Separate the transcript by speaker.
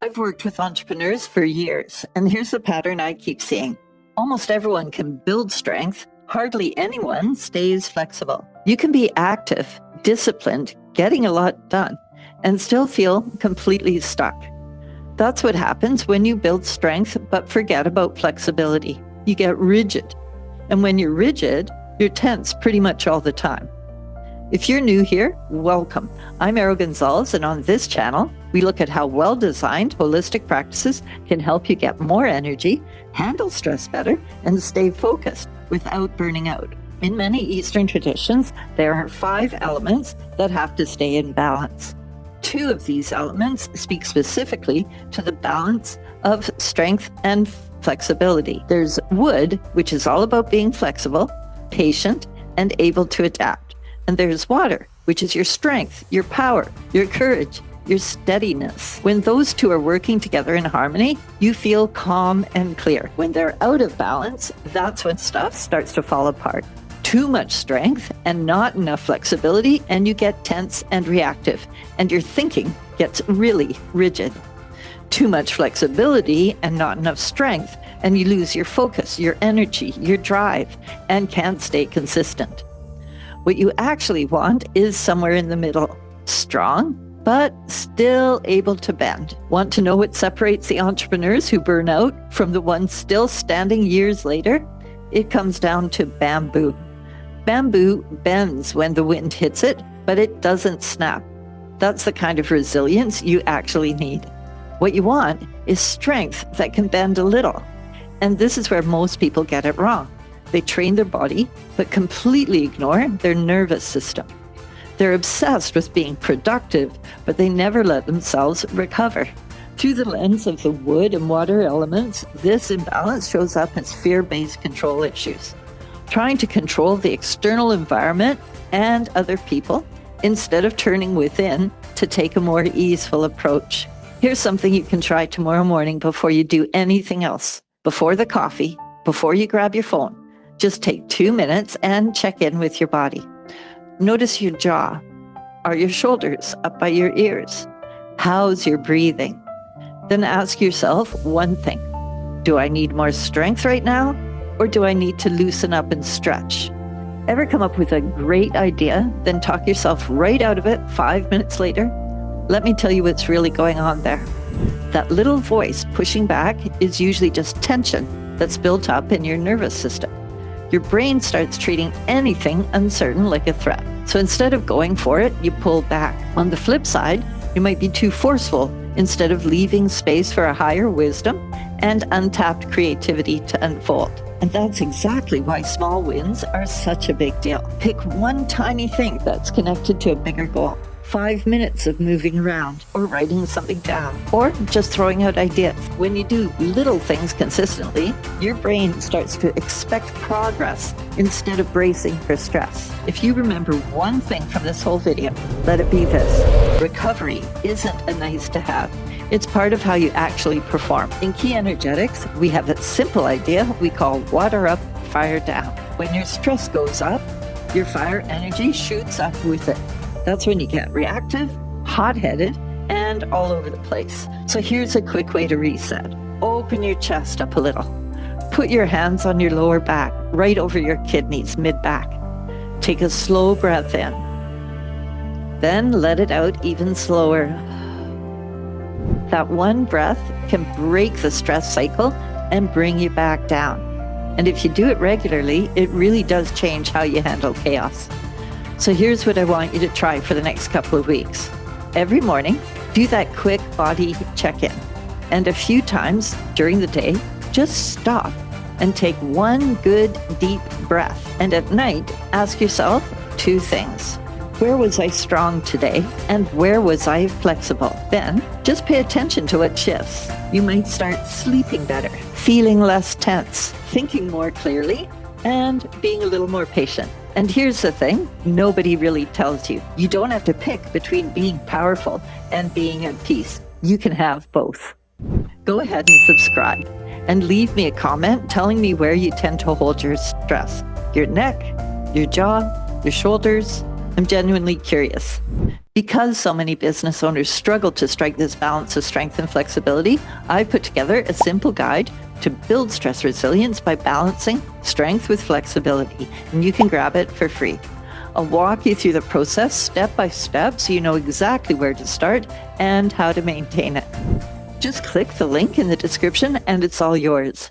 Speaker 1: I've worked with entrepreneurs for years, and here's the pattern I keep seeing. Almost everyone can build strength. Hardly anyone stays flexible. You can be active, disciplined, getting a lot done, and still feel completely stuck. That's what happens when you build strength but forget about flexibility. You get rigid. And when you're rigid, you're tense pretty much all the time. If you're new here, welcome. I'm Erin Gonzalez, and on this channel, we look at how well-designed holistic practices can help you get more energy, handle stress better, and stay focused without burning out. In many Eastern traditions, there are 5 elements that have to stay in balance. 2 of these elements speak specifically to the balance of strength and flexibility. There's wood, which is all about being flexible, patient, and able to adapt. And there's water, which is your strength, your power, your courage, your steadiness. When those 2 are working together in harmony, you feel calm and clear. When they're out of balance, that's when stuff starts to fall apart. Too much strength and not enough flexibility, and you get tense and reactive, and your thinking gets really rigid. Too much flexibility and not enough strength, and you lose your focus, your energy, your drive, and can't stay consistent. What you actually want is somewhere in the middle. Strong, but still able to bend. Want to know what separates the entrepreneurs who burn out from the ones still standing years later? It comes down to bamboo. Bamboo bends when the wind hits it, but it doesn't snap. That's the kind of resilience you actually need. What you want is strength that can bend a little. And this is where most people get it wrong. They train their body, but completely ignore their nervous system. They're obsessed with being productive, but they never let themselves recover. Through the lens of the wood and water elements, this imbalance shows up as fear-based control issues. Trying to control the external environment and other people instead of turning within to take a more easeful approach. Here's something you can try tomorrow morning before you do anything else. Before the coffee, before you grab your phone, just take 2 minutes and check in with your body. Notice your jaw. Are your shoulders up by your ears? How's your breathing? Then ask yourself one thing. Do I need more strength right now? Or do I need to loosen up and stretch? Ever come up with a great idea, then talk yourself right out of it 5 minutes later? Let me tell you what's really going on there. That little voice pushing back is usually just tension that's built up in your nervous system. Your brain starts treating anything uncertain like a threat. So instead of going for it, you pull back. On the flip side, you might be too forceful instead of leaving space for a higher wisdom and untapped creativity to unfold. And that's exactly why small wins are such a big deal. Pick one tiny thing that's connected to a bigger goal. 5 minutes of moving around or writing something down or just throwing out ideas. When you do little things consistently, your brain starts to expect progress instead of bracing for stress. If you remember one thing from this whole video, let it be this. Recovery isn't a nice to have. It's part of how you actually perform. In Key Energetics, we have a simple idea we call water up, fire down. When your stress goes up, your fire energy shoots up with it. That's when you get reactive, hot-headed, and all over the place. So here's a quick way to reset. Open your chest up a little. Put your hands on your lower back, right over your kidneys, mid-back. Take a slow breath in. Then let it out even slower. That one breath can break the stress cycle and bring you back down. And if you do it regularly, it really does change how you handle chaos. So here's what I want you to try for the next couple of weeks. Every morning, do that quick body check-in. And a few times during the day, just stop and take one good deep breath. And at night, ask yourself 2 things. Where was I strong today? And where was I flexible? Then just pay attention to what shifts. You might start sleeping better, feeling less tense, thinking more clearly, and being a little more patient. And here's the thing, nobody really tells you. You don't have to pick between being powerful and being at peace. You can have both. Go ahead and subscribe and leave me a comment telling me where you tend to hold your stress. Your neck, your jaw, your shoulders. I'm genuinely curious. Because so many business owners struggle to strike this balance of strength and flexibility, I've put together a simple guide to build stress resilience by balancing strength with flexibility, and you can grab it for free. I'll walk you through the process step by step so you know exactly where to start and how to maintain it. Just click the link in the description and it's all yours.